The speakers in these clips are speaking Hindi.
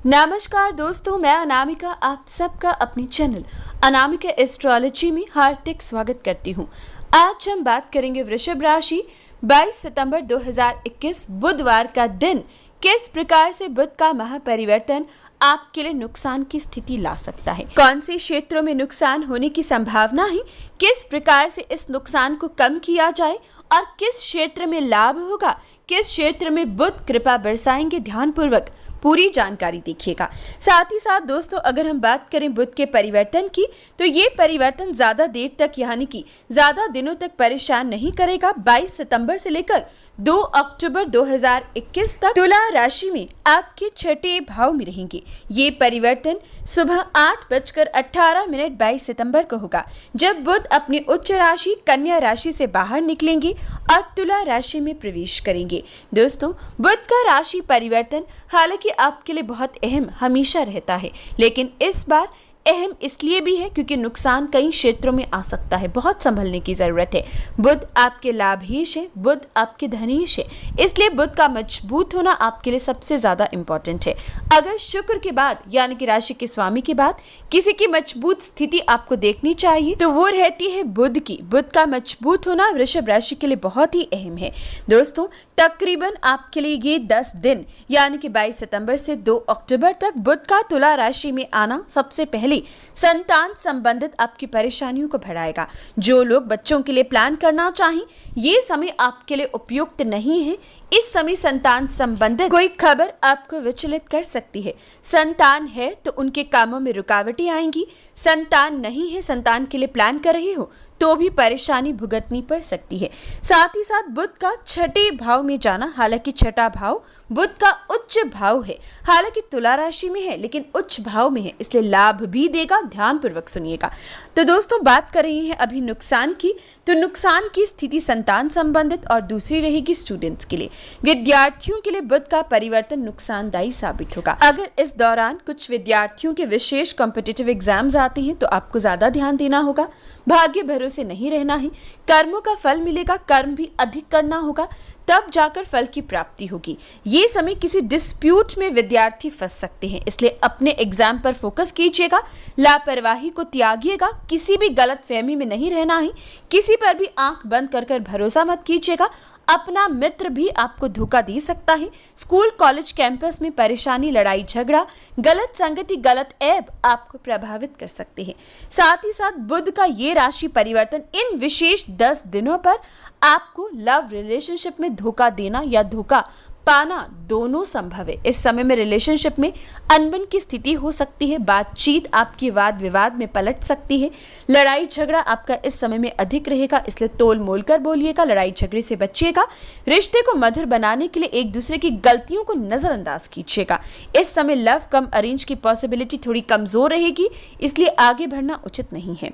नमस्कार दोस्तों, मैं अनामिका आप सबका अपने चैनल अनामिका एस्ट्रोलॉजी में हार्दिक स्वागत करती हूँ। आज हम बात करेंगे वृषभ राशि 22 सितंबर 2021 बुधवार का दिन किस प्रकार से बुध का महापरिवर्तन आपके लिए नुकसान की स्थिति ला सकता है, कौन से क्षेत्रों में नुकसान होने की संभावना है, किस प्रकार से इस नुकसान को कम किया जाए और किस क्षेत्र में लाभ होगा, किस क्षेत्र में बुध कृपा बरसाएंगे। ध्यानपूर्वक पूरी जानकारी देखिएगा। साथ ही साथ दोस्तों, अगर हम बात करें बुध के परिवर्तन की, तो ये परिवर्तन ज्यादा देर तक यानी कि ज्यादा दिनों तक परेशान नहीं करेगा। 22 सितंबर से लेकर 2 अक्टूबर 2021 तक तुला राशि में आपके छठे भाव में रहेंगे। ये परिवर्तन सुबह 8:18 22 सितंबर को होगा, जब बुध अपनी उच्च राशि कन्या राशि से बाहर निकलेंगे और तुला राशि में प्रवेश करेंगे। दोस्तों, बुध का राशि परिवर्तन हालांकि आपके लिए बहुत अहम हमेशा रहता है, लेकिन इस बार अहम इसलिए भी है क्योंकि नुकसान कई क्षेत्रों में आ सकता है। बहुत संभलने की जरूरत है। बुध आपके लाभेश है, बुध आपके धनेश है, इसलिए बुध का मजबूत होना आपके लिए सबसे ज्यादा इंपॉर्टेंट है। अगर शुक्र के बाद यानी कि राशि के स्वामी के बाद किसी की मजबूत स्थिति आपको देखनी चाहिए तो वो रहती है बुध की। बुध का मजबूत होना वृषभ राशि के लिए बहुत ही अहम है। दोस्तों, तकरीबन आपके लिए ये 10 दिन यानी कि 22 सितंबर से 2 अक्टूबर तक बुध का तुला राशि में आना सबसे पहले संतान संबंधित आपकी परेशानियों को बढ़ाएगा। जो लोग बच्चों के लिए प्लान करना चाहें, ये समय आपके लिए उपयुक्त नहीं है। इस समय संतान संबंधित कोई खबर आपको विचलित कर सकती है। संतान है तो उनके कामों में रुकावटें आएंगी, संतान नहीं है, संतान के लिए प्लान कर रहे हो तो भी परेशानी भुगतनी पड़ सकती है। साथ ही साथ बुध का छठे भाव में जाना, हालांकि छठा भाव बुध का उच्च भाव है, हालांकि तुला राशि में है लेकिन उच्च भाव में है, इसलिए लाभ भी देगा। ध्यानपूर्वक सुनिएगा। तो दोस्तों, बात कर रहे हैं अभी नुकसान की, तो नुकसान की स्थिति संतान संबंधित और दूसरी रहेगी स्टूडेंट्स के लिए। विद्यार्थियों के लिए बुध का परिवर्तन नुकसानदायी साबित होगा। अगर इस दौरान कुछ विद्यार्थियों के विशेष कॉम्पिटिटिव एग्जाम्स आते हैं तो आपको ज्यादा ध्यान देना होगा, भाग्य भरोसे नहीं रहना है। कर्मों का फल मिलेगा, कर्म भी अधिक करना होगा, तब जाकर फल की प्राप्ति होगी। ये समय किसी डिस्प्यूट में विद्यार्थी फंस सकते हैं, इसलिए अपने एग्जाम पर फोकस कीजिएगा, लापरवाही को त्यागिएगा, किसी भी गलत फहमी में नहीं रहना है, किसी पर भी आंख बंद कर भरोसा मत कीजिएगा। अपना मित्र भी आपको धोखा दे सकता है। स्कूल कॉलेज कैंपस में परेशानी, लड़ाई झगड़ा, गलत संगति, गलत ऐब आपको प्रभावित कर सकते हैं। साथ ही साथ बुध का ये राशि परिवर्तन इन विशेष 10 दिनों पर आपको लव रिलेशनशिप में धोखा देना या धोखा पाना दोनों संभव है। इस समय में रिलेशनशिप में अनबन की स्थिति हो सकती है, बातचीत आपकी वाद विवाद में पलट सकती है, लड़ाई झगड़ा आपका इस समय में अधिक रहेगा, इसलिए तोल मोल कर बोलिएगा, लड़ाई झगड़े से बचिएगा। रिश्ते को मधुर बनाने के लिए एक दूसरे की गलतियों को नजरअंदाज कीजिएगा। इस समय लव कम अरेंज की पॉसिबिलिटी थोड़ी कमजोर रहेगी, इसलिए आगे बढ़ना उचित नहीं है।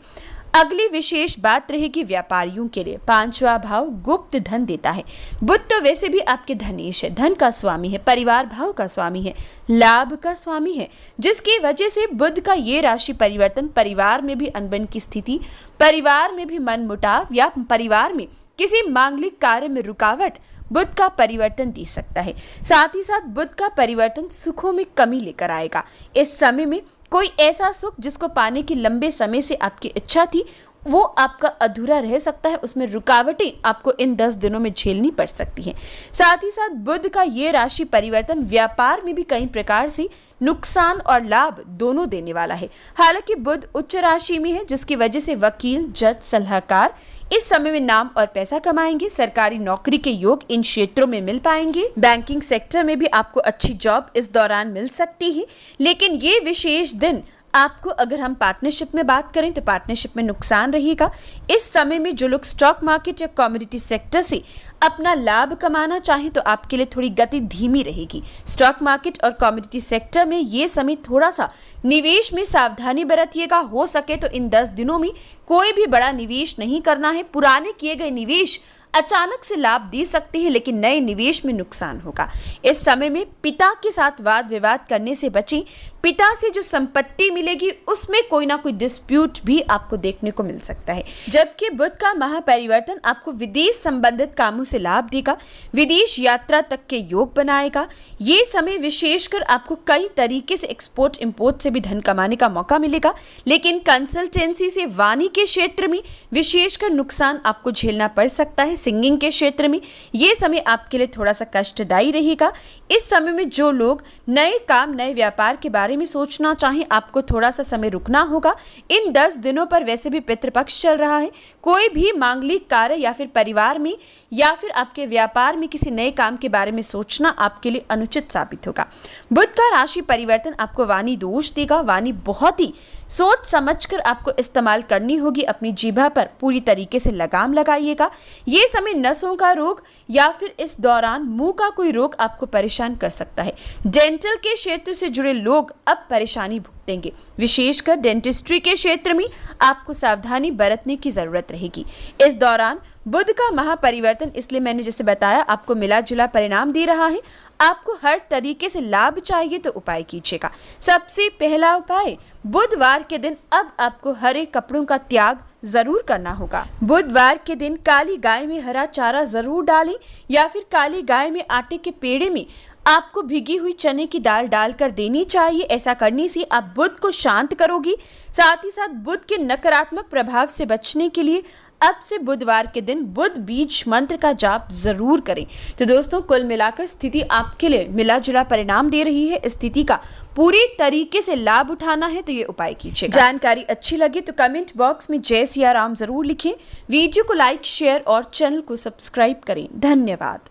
अगली विशेष बात रहेगी व्यापारियों के लिए। 5वां भाव गुप्त धन देता है। बुध तो वैसे भी आपके धनेश है, धन का स्वामी है, परिवार भाव का स्वामी है, लाभ का स्वामी है, जिसकी वजह से बुध का ये राशि परिवर्तन परिवार में भी अनबन की स्थिति, परिवार में भी मनमुटाव या परिवार में किसी मांगलिक कार्य में रुकावट बुध का परिवर्तन दे सकता है। साथ ही साथ बुध का परिवर्तन सुखों में कमी लेकर आएगा। इस समय में कोई ऐसा सुख जिसको पाने की लंबे समय से आपकी इच्छा थी वो आपका अधूरा रह सकता है, उसमें रुकावटें आपको इन 10 दिनों में झेलनी पड़ सकती हैं। साथ ही साथ बुध का ये राशि परिवर्तन व्यापार में भी कई प्रकार से नुकसान और लाभ दोनों देने वाला है। हालांकि बुध उच्च राशि में है, जिसकी वजह से वकील, जज, सलाहकार इस समय में नाम और पैसा कमाएंगे। सरकारी नौकरी के योग इन क्षेत्रों में मिल पाएंगे। बैंकिंग सेक्टर में भी आपको अच्छी जॉब इस दौरान मिल सकती है। लेकिन ये विशेष दिन आपको, अगर हम पार्टनरशिप में बात करें तो पार्टनरशिप में नुकसान रहेगा। इस समय में जो लोग स्टॉक मार्केट या कमोडिटी सेक्टर से अपना लाभ कमाना चाहें तो आपके लिए थोड़ी गति धीमी रहेगी। स्टॉक मार्केट और कमोडिटी सेक्टर में ये समय थोड़ा सा निवेश में सावधानी बरतिएगा। हो सके तो इन 10 दिनों में कोई भी बड़ा निवेश नहीं करना है। पुराने किए गए निवेश अचानक से लाभ दे सकते हैं, लेकिन नए निवेश में नुकसान होगा। इस समय में पिता के साथ वाद विवाद करने से बचें। पिता से जो संपत्ति मिलेगी उसमें कोई ना कोई डिस्प्यूट भी आपको देखने को मिल सकता है। जबकि बुध का महापरिवर्तन आपको विदेश संबंधित कामों से लाभ देगा, विदेश यात्रा तक के योग बनाएगा। ये समय विशेषकर आपको कई तरीके से एक्सपोर्ट इंपोर्ट से भी धन कमाने का मौका मिलेगा, लेकिन कंसल्टेंसी से वाणी के क्षेत्र में विशेषकर नुकसान आपको झेलना पड़ सकता है। सिंगिंग के क्षेत्र में ये समय आपके लिए थोड़ा सा कष्टदायी रहेगा। इस समय में जो लोग नए काम नए व्यापार के बारे में सोचना चाहें, आपको थोड़ा सा समय रुकना होगा। इन 10 दिनों पर वैसे भी पितृपक्ष चल रहा है। कोई भी मांगलिक कार्य या फिर परिवार में या फिर आपके व्यापार में किसी नए काम के बारे में सोचना आपके लिए अनुचित साबित होगा। बुध का राशि परिवर्तन आपको वाणी दोष देगा। वाणी बहुत ही सोच समझकर आपको इस्तेमाल करनी होगी। अपनी जीभा पर पूरी तरीके से लगाम लगाइएगा। ये समय नसों का रोग या फिर इस दौरान मुंह का कोई रोग आपको परेशान कर सकता है। डेंटल के क्षेत्र से जुड़े लोग अब परेशानी भुगतेंगे। विशेषकर डेंटिस्ट्री के क्षेत्र में आपको सावधानी बरतने की जरूरत रहेगी। इस दौरान बुध का महापरिवर्तन, इसलिए मैंने जैसे बताया, आपको मिला जुला परिणाम दे रहा है। आपको हर तरीके से लाभ चाहिए तो उपाय कीजिएगा। सबसे पहला उपाय, बुधवार के दिन अब आपको हरे कपड़ों का त्याग जरूर करना होगा। बुधवार के दिन काली गाय में हरा चारा जरूर डालें या फिर काली गाय में आटे के पेड़े में आपको भिगी हुई चने की दाल डालकर देनी चाहिए। ऐसा करने से आप बुध को शांत करोगी। साथ ही साथ बुध के नकारात्मक प्रभाव से बचने के लिए अब से बुधवार के दिन बुध बीज मंत्र का जाप जरूर करें। तो दोस्तों, कुल मिलाकर स्थिति आपके लिए मिला जुला परिणाम दे रही है। इस स्थिति का पूरी तरीके से लाभ उठाना है तो ये उपाय कीजिए। जानकारी अच्छी लगी तो कमेंट बॉक्स में जय सिया राम जरूर लिखें। वीडियो को लाइक शेयर और चैनल को सब्सक्राइब करें। धन्यवाद।